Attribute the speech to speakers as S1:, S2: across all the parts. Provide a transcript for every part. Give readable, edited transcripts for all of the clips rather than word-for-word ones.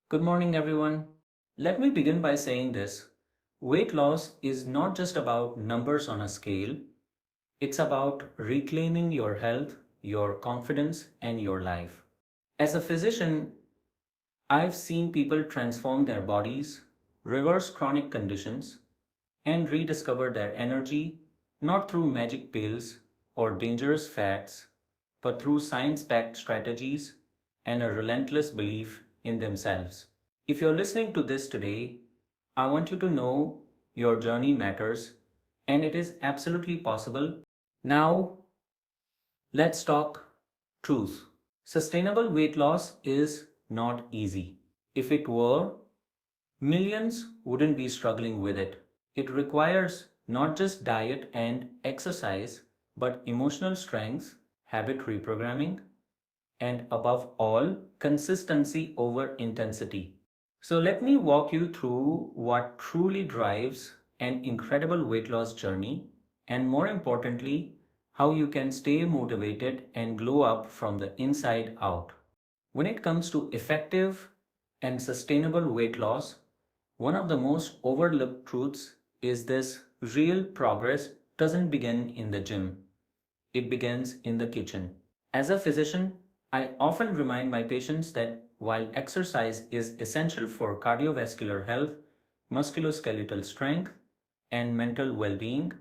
S1: Good morning, everyone. Let me begin by saying this. Weight loss is not just about numbers on a scale, it's about reclaiming your health, your confidence, and your life. As a physician, I've seen people transform their bodies, reverse chronic conditions, and rediscover their energy not through magic pills or dangerous fads, but through science backed strategies and a relentless belief in themselves. If you're listening to this today, I want you to know your journey matters and it is absolutely possible. Now, let's talk truth. Sustainable weight loss is not easy. If it were, millions wouldn't be struggling with it. It requires not just diet and exercise, but emotional strength, habit reprogramming, and above all, consistency over intensity. So, let me walk you through what truly drives an incredible weight loss journey, and more importantly, how you can stay motivated and glow up from the inside out. When it comes to effective and sustainable weight loss, one of the most overlooked truths is this: real progress doesn't begin in the gym, it begins in the kitchen. As a physician, I often remind my patients that while exercise is essential for cardiovascular health, musculoskeletal strength, and mental well being,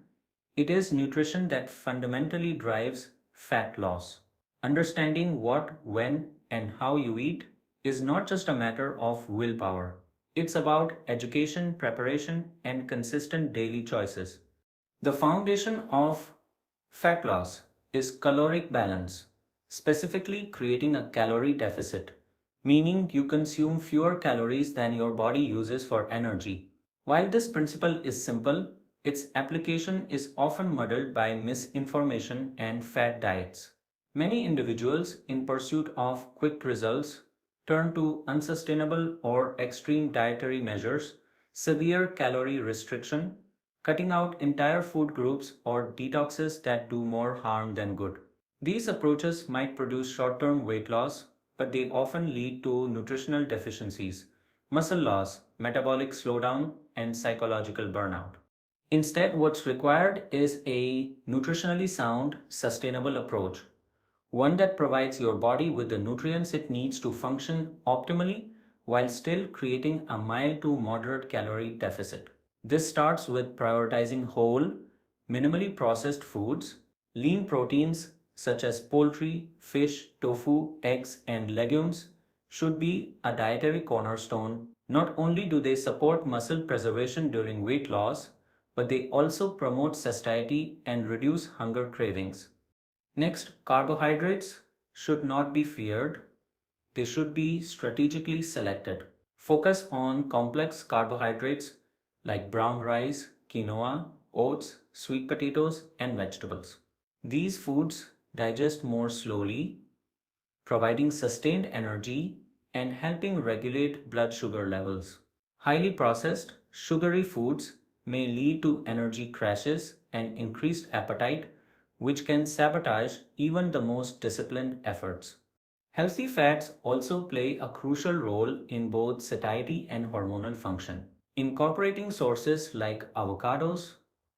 S1: it is nutrition that fundamentally drives fat loss. Understanding what, when, and how you eat is not just a matter of willpower. It's about education, preparation, and consistent daily choices. The foundation of fat loss is caloric balance, specifically creating a calorie deficit, meaning you consume fewer calories than your body uses for energy. While this principle is simple, its application is often muddled by misinformation and fad diets. Many individuals, in pursuit of quick results, turn to unsustainable or extreme dietary measures, severe calorie restriction, cutting out entire food groups, or detoxes that do more harm than good. These approaches might produce short term weight loss, but they often lead to nutritional deficiencies, muscle loss, metabolic slowdown, and psychological burnout. Instead, what's required is a nutritionally sound, sustainable approach, one that provides your body with the nutrients it needs to function optimally while still creating a mild to moderate calorie deficit. This starts with prioritizing whole, minimally processed foods. Lean proteins such as poultry, fish, tofu, eggs, and legumes should be a dietary cornerstone. Not only do they support muscle preservation during weight loss, but they also promote satiety and reduce hunger cravings. Next, carbohydrates should not be feared, they should be strategically selected. Focus on complex carbohydrates like brown rice, quinoa, oats, sweet potatoes, and vegetables. These foods digest more slowly, providing sustained energy and helping regulate blood sugar levels. Highly processed, sugary foods may lead to energy crashes and increased appetite, which can sabotage even the most disciplined efforts. Healthy fats also play a crucial role in both satiety and hormonal function. Incorporating sources like avocados,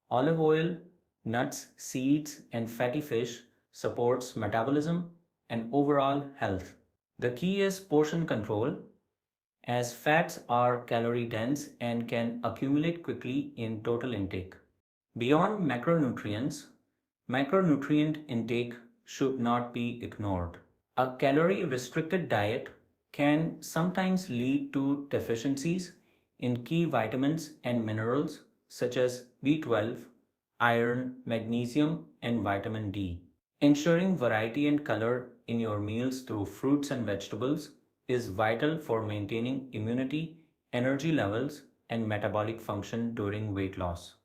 S1: olive oil, nuts, seeds, and fatty fish supports metabolism and overall health. The key is portion control, as fats are calorie dense and can accumulate quickly in total intake. Beyond macronutrients, micronutrient intake should not be ignored. A calorie restricted diet can sometimes lead to deficiencies in key vitamins and minerals such as B12, iron, magnesium, and vitamin D. Ensuring variety and color in your meals through fruits and vegetables is vital for maintaining immunity, energy levels, and metabolic function during weight loss.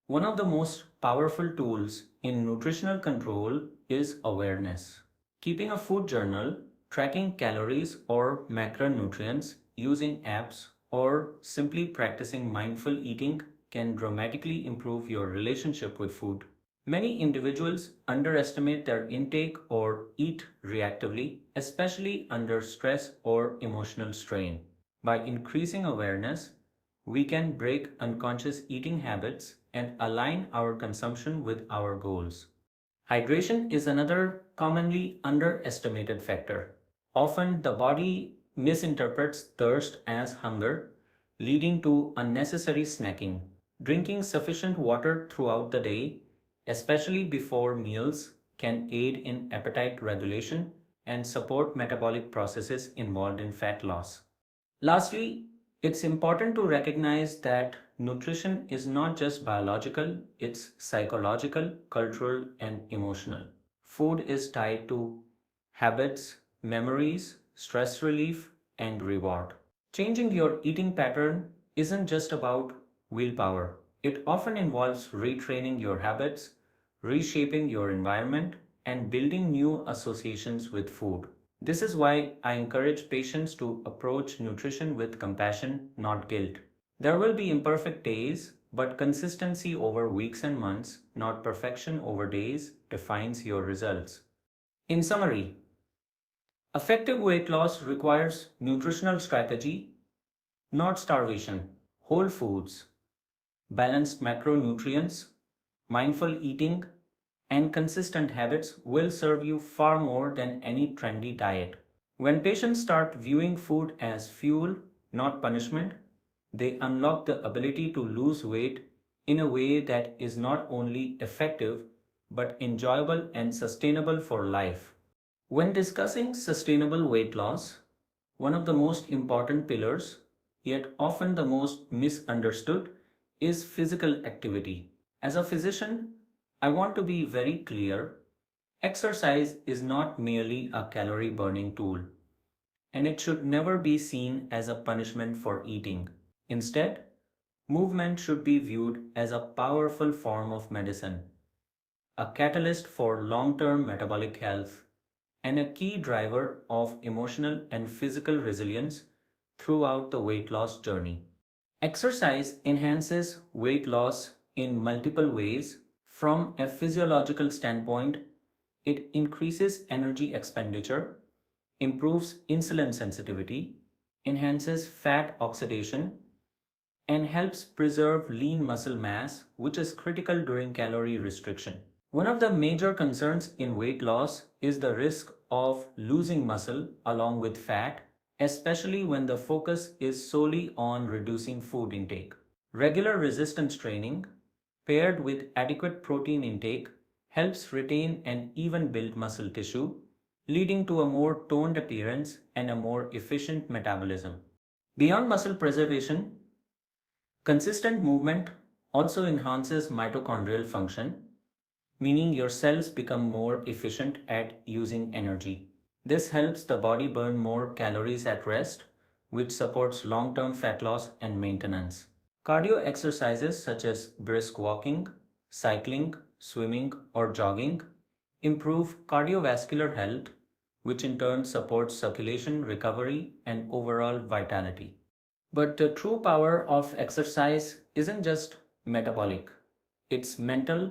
S1: One of the most powerful tools in nutritional control is awareness. Keeping a food journal, tracking calories or macronutrients using apps, or simply practicing mindful eating can dramatically improve your relationship with food. Many individuals underestimate their intake or eat reactively, especially under stress or emotional strain. By increasing awareness, we can break unconscious eating habits and align our consumption with our goals. Hydration is another commonly underestimated factor. Often, the body misinterprets thirst as hunger, leading to unnecessary snacking. Drinking sufficient water throughout the day, especially before meals, can aid in appetite regulation and support metabolic processes involved in fat loss. Lastly, it's important to recognize that nutrition is not just biological, it's psychological, cultural, and emotional. Food is tied to habits, memories, stress relief, and reward. Changing your eating pattern isn't just about willpower, it often involves retraining your habits, reshaping your environment, and building new associations with food. This is why I encourage patients to approach nutrition with compassion, not guilt. There will be imperfect days, but consistency over weeks and months, not perfection over days, defines your results. In summary, effective weight loss requires nutritional strategy, not starvation, whole foods, balanced macronutrients, mindful eating, and consistent habits will serve you far more than any trendy diet. When patients start viewing food as fuel, not punishment, they unlock the ability to lose weight in a way that is not only effective but enjoyable and sustainable for life. When discussing sustainable weight loss, one of the most important pillars, yet often the most misunderstood, is physical activity. As a physician, I want to be very clear: exercise is not merely a calorie burning tool, and it should never be seen as a punishment for eating. Instead, movement should be viewed as a powerful form of medicine, a catalyst for long term metabolic health, and a key driver of emotional and physical resilience throughout the weight loss journey. Exercise enhances weight loss in multiple ways. From a physiological standpoint, it increases energy expenditure, improves insulin sensitivity, enhances fat oxidation, and helps preserve lean muscle mass, which is critical during calorie restriction. One of the major concerns in weight loss is the risk of losing muscle along with fat, especially when the focus is solely on reducing food intake. Regular resistance training, paired with adequate protein intake, helps retain and even build muscle tissue, leading to a more toned appearance and a more efficient metabolism. Beyond muscle preservation, consistent movement also enhances mitochondrial function, meaning your cells become more efficient at using energy. This helps the body burn more calories at rest, which supports long term fat loss and maintenance. Cardio exercises such as brisk walking, cycling, swimming, or jogging improve cardiovascular health, which in turn supports circulation, recovery, and overall vitality. But the true power of exercise isn't just metabolic, it's mental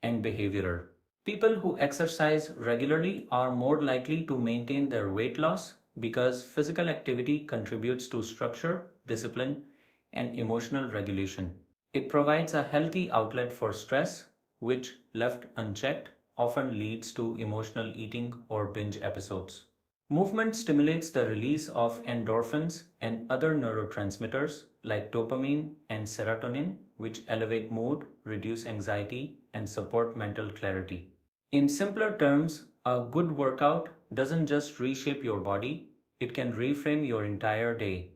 S1: and behavioral. People who exercise regularly are more likely to maintain their weight loss because physical activity contributes to structure, discipline, and emotional regulation. It provides a healthy outlet for stress, which, left unchecked, often leads to emotional eating or binge episodes. Movement stimulates the release of endorphins and other neurotransmitters like dopamine and serotonin, which elevate mood, reduce anxiety, and support mental clarity. In simpler terms, a good workout doesn't just reshape your body, it can reframe your entire day.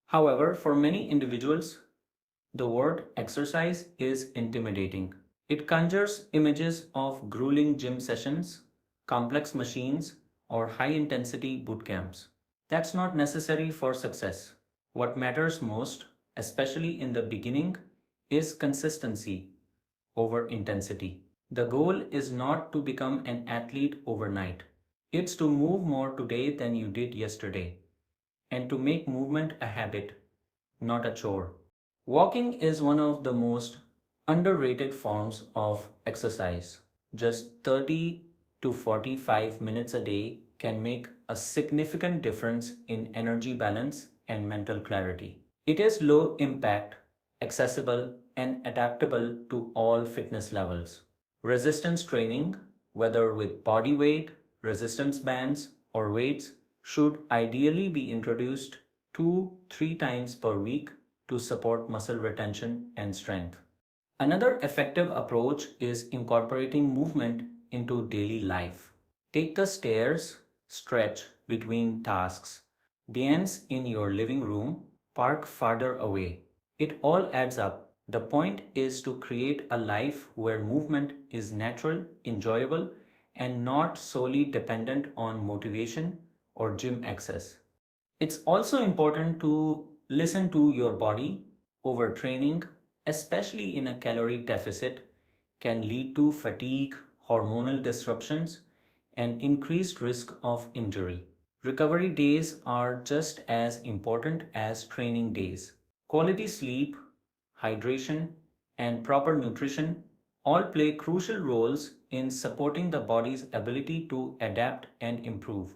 S1: However, for many individuals, the word exercise is intimidating. It conjures images of grueling gym sessions, complex machines, or high intensity boot camps. That's not necessary for success. What matters most, especially in the beginning, is consistency over intensity. The goal is not to become an athlete overnight. It's to move more today than you did yesterday, and to make movement a habit, not a chore. Walking is one of the most underrated forms of exercise. Just 30 to 45 minutes a day can make a significant difference in energy balance and mental clarity. It is low impact, accessible, and adaptable to all fitness levels. Resistance training, whether with body weight, resistance bands, or weights, should ideally be introduced 2-3 times per week to support muscle retention and strength. Another effective approach is incorporating movement into daily life. Take the stairs, stretch between tasks, dance in your living room, park farther away. It all adds up. The point is to create a life where movement is natural, enjoyable, and not solely dependent on motivation or gym access. It's also important to listen to your body. Overtraining, especially in a calorie deficit, can lead to fatigue, hormonal disruptions, and increased risk of injury. Recovery days are just as important as training days. Quality sleep, hydration, and proper nutrition all play crucial roles in supporting the body's ability to adapt and improve.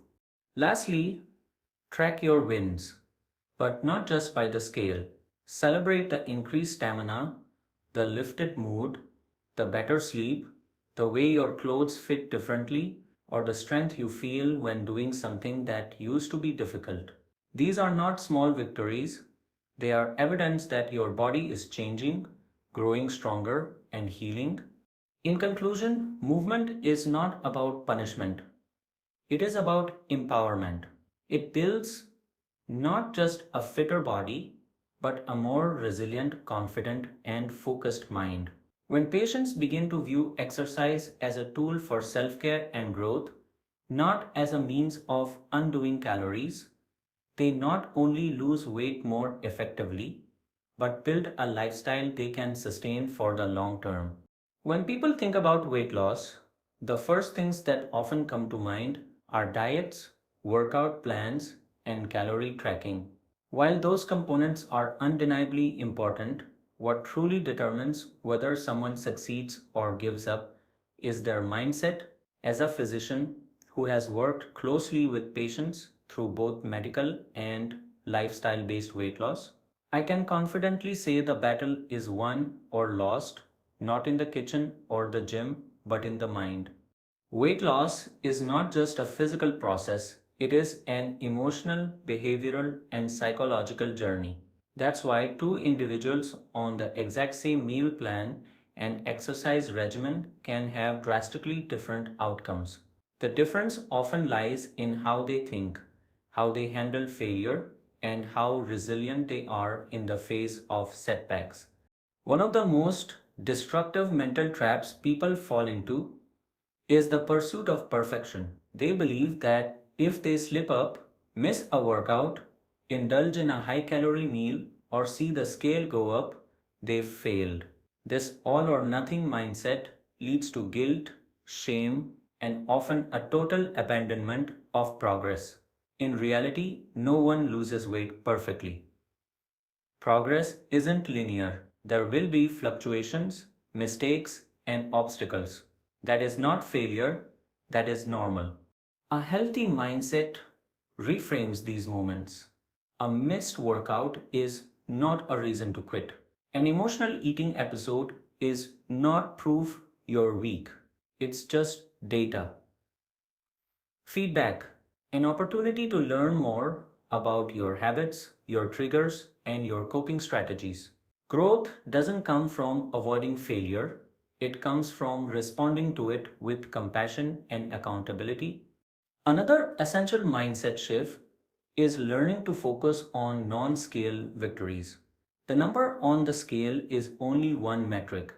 S1: Lastly, track your wins, but not just by the scale. Celebrate the increased stamina, the lifted mood, the better sleep, the way your clothes fit differently, or the strength you feel when doing something that used to be difficult. These are not small victories, they are evidence that your body is changing, growing stronger, and healing. In conclusion, movement is not about punishment, it is about empowerment. It builds not just a fitter body, but a more resilient, confident, and focused mind. When patients begin to view exercise as a tool for self care and growth, not as a means of undoing calories, they not only lose weight more effectively, but build a lifestyle they can sustain for the long term. When people think about weight loss, the first things that often come to mind are diets, workout plans, and calorie tracking. While those components are undeniably important, what truly determines whether someone succeeds or gives up is their mindset. As a physician who has worked closely with patients through both medical and lifestyle based weight loss, I can confidently say the battle is won or lost not in the kitchen or the gym, but in the mind. Weight loss is not just a physical process, it is an emotional, behavioral, and psychological journey. That's why two individuals on the exact same meal plan and exercise regimen can have drastically different outcomes. The difference often lies in how they think, how they handle failure, and how resilient they are in the face of setbacks. One of the most destructive mental traps people fall into is the pursuit of perfection. They believe that if they slip up, miss a workout, indulge in a high calorie meal, or see the scale go up, they've failed. This all or nothing mindset leads to guilt, shame, and often a total abandonment of progress. In reality, no one loses weight perfectly. Progress isn't linear. There will be fluctuations, mistakes, and obstacles. That is not failure, that is normal. A healthy mindset reframes these moments. A missed workout is not a reason to quit. An emotional eating episode is not proof you're weak. It's just data. Feedback, an opportunity to learn more about your habits, your triggers, and your coping strategies. Growth doesn't come from avoiding failure, it comes from responding to it with compassion and accountability. Another essential mindset shift is learning to focus on non scale victories. The number on the scale is only one metric,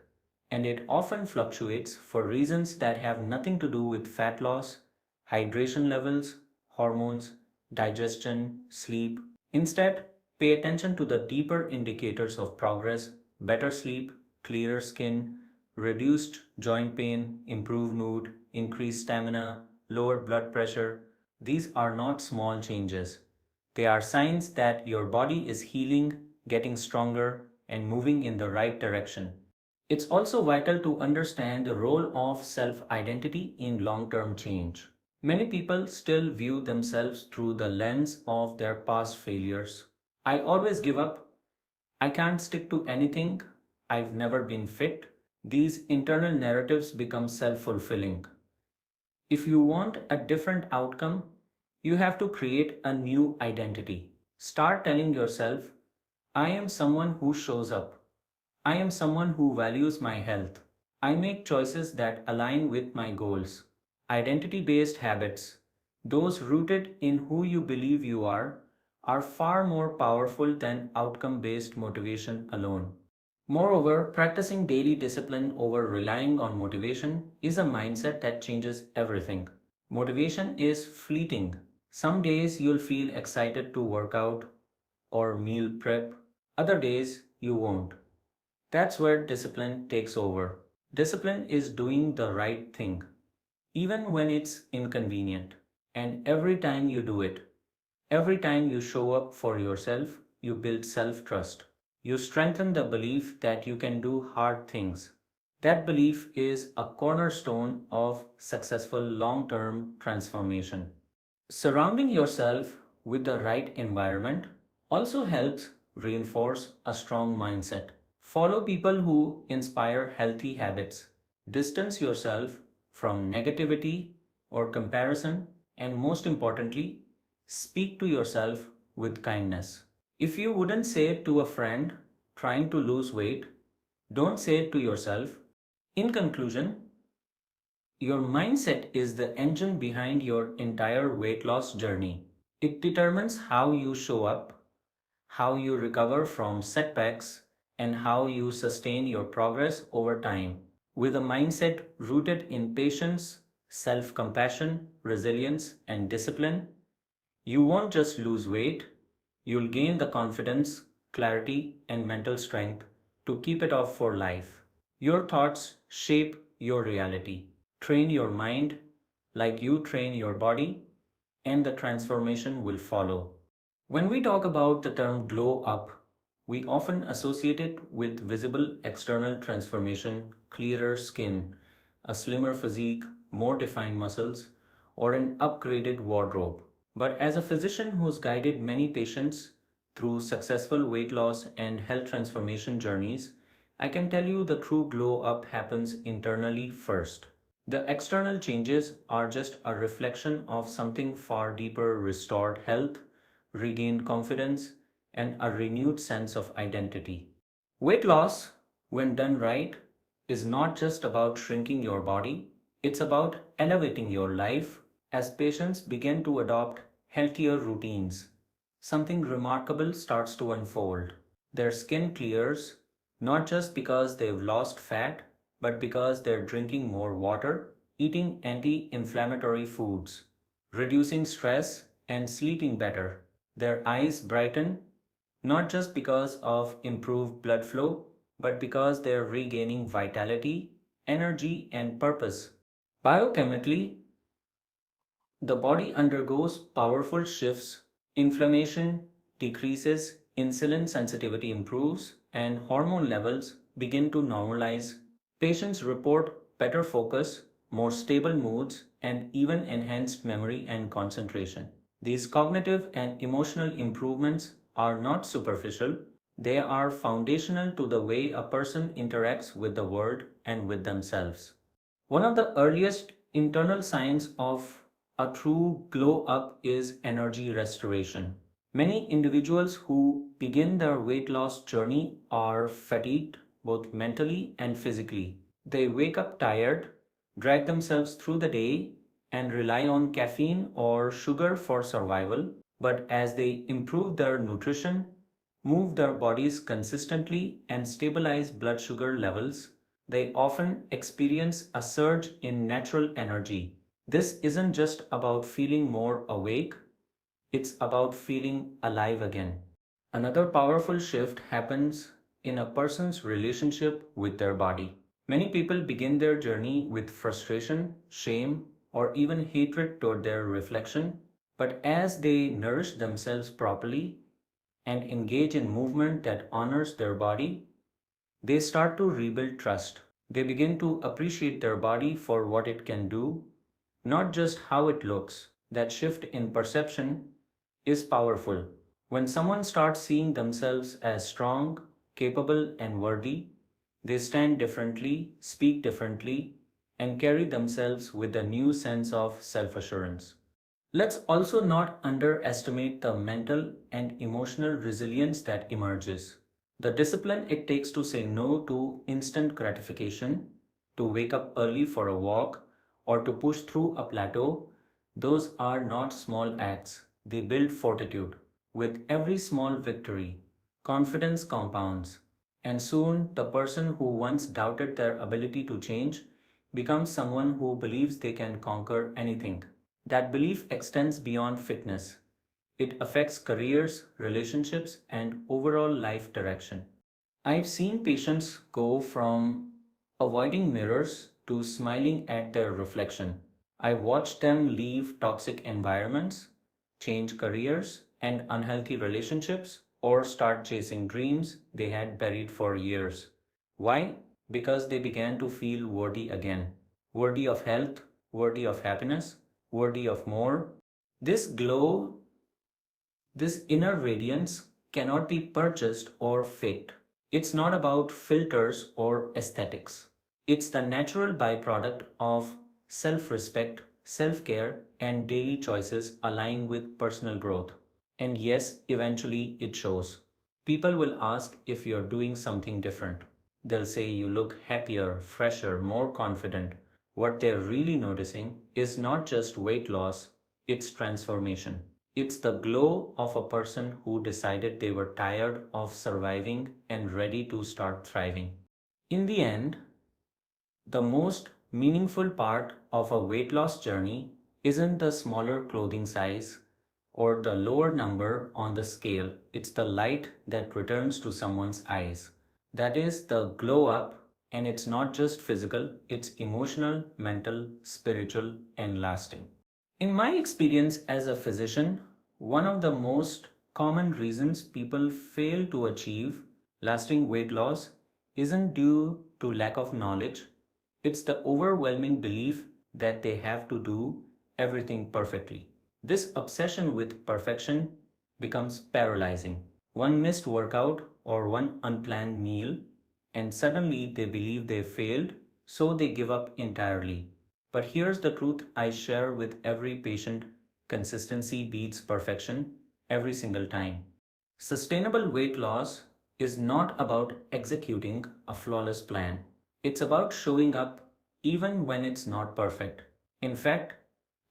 S1: and it often fluctuates for reasons that have nothing to do with fat loss, hydration levels, hormones, digestion, sleep. Instead, pay attention to the deeper indicators of progress: better sleep, clearer skin, reduced joint pain, improved mood, increased stamina, lower blood pressure. These are not small changes. They are signs that your body is healing, getting stronger, and moving in the right direction. It's also vital to understand the role of self identity in long term change. Many people still view themselves through the lens of their past failures. I always give up. I can't stick to anything. I've never been fit. These internal narratives become self fulfilling. If you want a different outcome, you have to create a new identity. Start telling yourself, I am someone who shows up. I am someone who values my health. I make choices that align with my goals. Identity based habits, those rooted in who you believe you are far more powerful than outcome based motivation alone. Moreover, practicing daily discipline over relying on motivation is a mindset that changes everything. Motivation is fleeting. Some days you'll feel excited to work out or meal prep, other days you won't. That's where discipline takes over. Discipline is doing the right thing, even when it's inconvenient. And every time you do it, every time you show up for yourself, you build self trust. You strengthen the belief that you can do hard things. That belief is a cornerstone of successful long term transformation. Surrounding yourself with the right environment also helps reinforce a strong mindset. Follow people who inspire healthy habits. Distance yourself from negativity or comparison, and most importantly, speak to yourself with kindness. If you wouldn't say it to a friend trying to lose weight, don't say it to yourself. In conclusion, your mindset is the engine behind your entire weight loss journey. It determines how you show up, how you recover from setbacks, and how you sustain your progress over time. With a mindset rooted in patience, self compassion, resilience, and discipline, you won't just lose weight, you'll gain the confidence, clarity, and mental strength to keep it off for life. Your thoughts shape your reality. Train your mind like you train your body, and the transformation will follow. When we talk about the term glow up, we often associate it with visible external transformation, clearer skin, a slimmer physique, more defined muscles, or an upgraded wardrobe. But as a physician who's guided many patients through successful weight loss and health transformation journeys, I can tell you the true glow up happens internally first. The external changes are just a reflection of something far deeper: restored health, regained confidence, and a renewed sense of identity. Weight loss, when done right, is not just about shrinking your body, it's about elevating your life. As patients begin to adopt healthier routines, something remarkable starts to unfold. Their skin clears, not just because they've lost fat, but because they're drinking more water, eating anti inflammatory foods, reducing stress, and sleeping better. Their eyes brighten, not just because of improved blood flow, but because they're regaining vitality, energy, and purpose. Biochemically, the body undergoes powerful shifts. Inflammation decreases, insulin sensitivity improves, and hormone levels begin to normalize. Patients report better focus, more stable moods, and even enhanced memory and concentration. These cognitive and emotional improvements are not superficial, they are foundational to the way a person interacts with the world and with themselves. One of the earliest internal signs of a true glow up is energy restoration. Many individuals who begin their weight loss journey are fatigued both mentally and physically. They wake up tired, drag themselves through the day, and rely on caffeine or sugar for survival. But as they improve their nutrition, move their bodies consistently, and stabilize blood sugar levels, they often experience a surge in natural energy. This isn't just about feeling more awake, it's about feeling alive again. Another powerful shift happens in a person's relationship with their body. Many people begin their journey with frustration, shame, or even hatred toward their reflection, but as they nourish themselves properly and engage in movement that honors their body, they start to rebuild trust. They begin to appreciate their body for what it can do, not just how it looks. That shift in perception is powerful. When someone starts seeing themselves as strong, capable, and worthy, they stand differently, speak differently, and carry themselves with a new sense of self assurance. Let's also not underestimate the mental and emotional resilience that emerges. The discipline it takes to say no to instant gratification, to wake up early for a walk, or to push through a plateau, those are not small acts. They build fortitude. With every small victory, confidence compounds, and soon the person who once doubted their ability to change becomes someone who believes they can conquer anything. That belief extends beyond fitness. It affects careers, relationships, and overall life direction. I've seen patients go from avoiding mirrors to smiling at their reflection. I've watched them leave toxic environments, change careers and unhealthy relationships, or start chasing dreams they had buried for years. Why? Because they began to feel worthy again. Worthy of health, worthy of happiness, worthy of more. This glow, this inner radiance cannot be purchased or faked. It's not about filters or aesthetics. It's the natural byproduct of self respect, self care, and daily choices aligned with personal growth. And yes, eventually it shows. People will ask if you're doing something different. They'll say you look happier, fresher, more confident. What they're really noticing is not just weight loss, it's transformation. It's the glow of a person who decided they were tired of surviving and ready to start thriving. In the end, the most meaningful part of a weight loss journey isn't the smaller clothing size or the lower number on the scale. It's the light that returns to someone's eyes. That is the glow up, and it's not just physical, it's emotional, mental, spiritual, and lasting. In my experience as a physician, one of the most common reasons people fail to achieve lasting weight loss isn't due to lack of knowledge, it's the overwhelming belief that they have to do everything perfectly. This obsession with perfection becomes paralyzing. One missed workout or one unplanned meal, and suddenly they believe they failed, so they give up entirely. But here's the truth I share with every patient: consistency beats perfection every single time. Sustainable weight loss is not about executing a flawless plan, it's about showing up even when it's not perfect. In fact,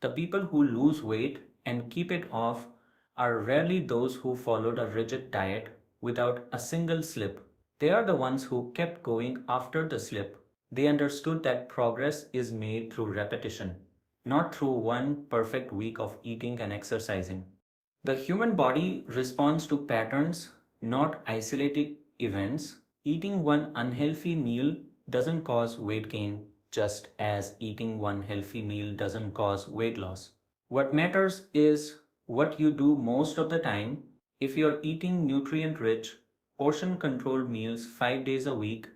S1: the people who lose weight and keep it off are rarely those who followed a rigid diet without a single slip. They are the ones who kept going after the slip. They understood that progress is made through repetition, not through one perfect week of eating and exercising. The human body responds to patterns, not isolated events. Eating one unhealthy meal doesn't cause weight gain, just as eating one healthy meal doesn't cause weight loss. What matters is what you do most of the time. If you're eating nutrient rich, portion controlled meals 5 days a week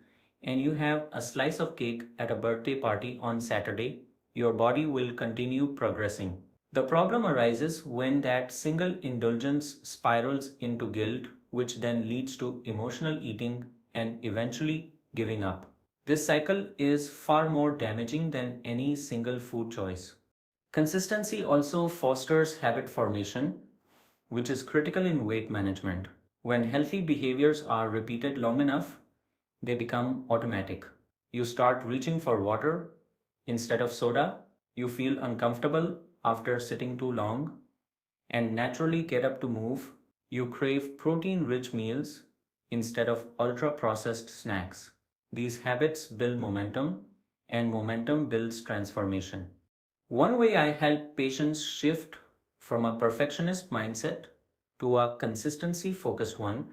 S1: and you have a slice of cake at a birthday party on Saturday, your body will continue progressing. The problem arises when that single indulgence spirals into guilt, which then leads to emotional eating and eventually giving up. This cycle is far more damaging than any single food choice. Consistency also fosters habit formation, which is critical in weight management. When healthy behaviors are repeated long enough, they become automatic. You start reaching for water instead of soda, you feel uncomfortable after sitting too long, and naturally get up to move. You crave protein rich meals instead of ultra processed snacks. These habits build momentum, and momentum builds transformation. One way I help patients shift from a perfectionist mindset to a consistency focused one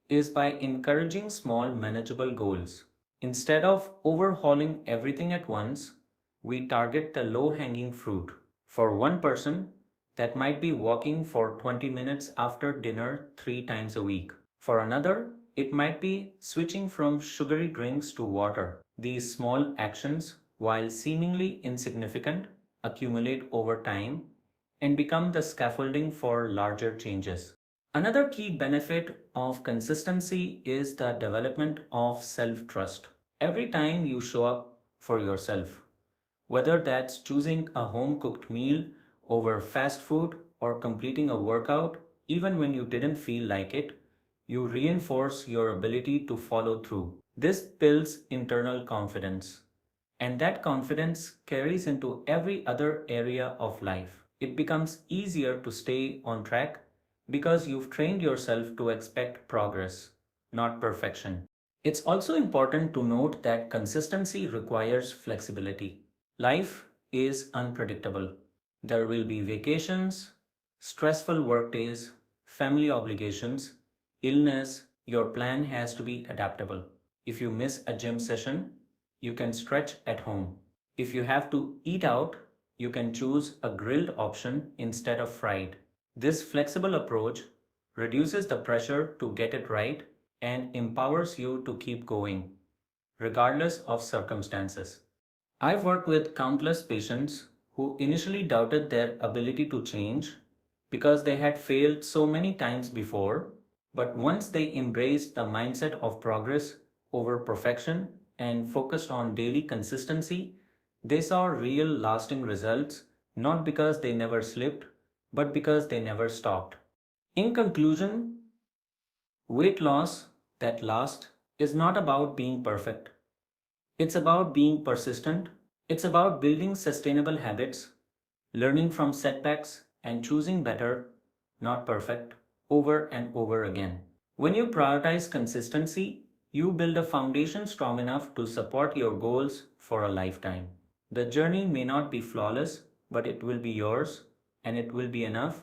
S1: is by encouraging small, manageable goals. Instead of overhauling everything at once, we target the low hanging fruit. For one person, that might be walking for 20 minutes after dinner 3 times a week. For another, it might be switching from sugary drinks to water. These small actions, while seemingly insignificant, accumulate over time and become the scaffolding for larger changes. Another key benefit of consistency is the development of self trust. Every time you show up for yourself, whether that's choosing a home cooked meal over fast food or completing a workout, even when you didn't feel like it, you reinforce your ability to follow through. This builds internal confidence, and that confidence carries into every other area of life. It becomes easier to stay on track because you've trained yourself to expect progress, not perfection. It's also important to note that consistency requires flexibility. Life is unpredictable. There will be vacations, stressful work days, family obligations, illness. Your plan has to be adaptable. If you miss a gym session, you can stretch at home. If you have to eat out, you can choose a grilled option instead of fried. This flexible approach reduces the pressure to get it right and empowers you to keep going, regardless of circumstances. I've worked with countless patients who initially doubted their ability to change because they had failed so many times before, but once they embraced the mindset of progress over perfection and focused on daily consistency, they saw real lasting results not because they never slipped, but because they never stopped. In conclusion, weight loss that lasts is not about being perfect. It's about being persistent. It's about building sustainable habits, learning from setbacks, and choosing better, not perfect, over and over again. When you prioritize consistency, you build a foundation strong enough to support your goals for a lifetime. The journey may not be flawless, but it will be yours, and it will be enough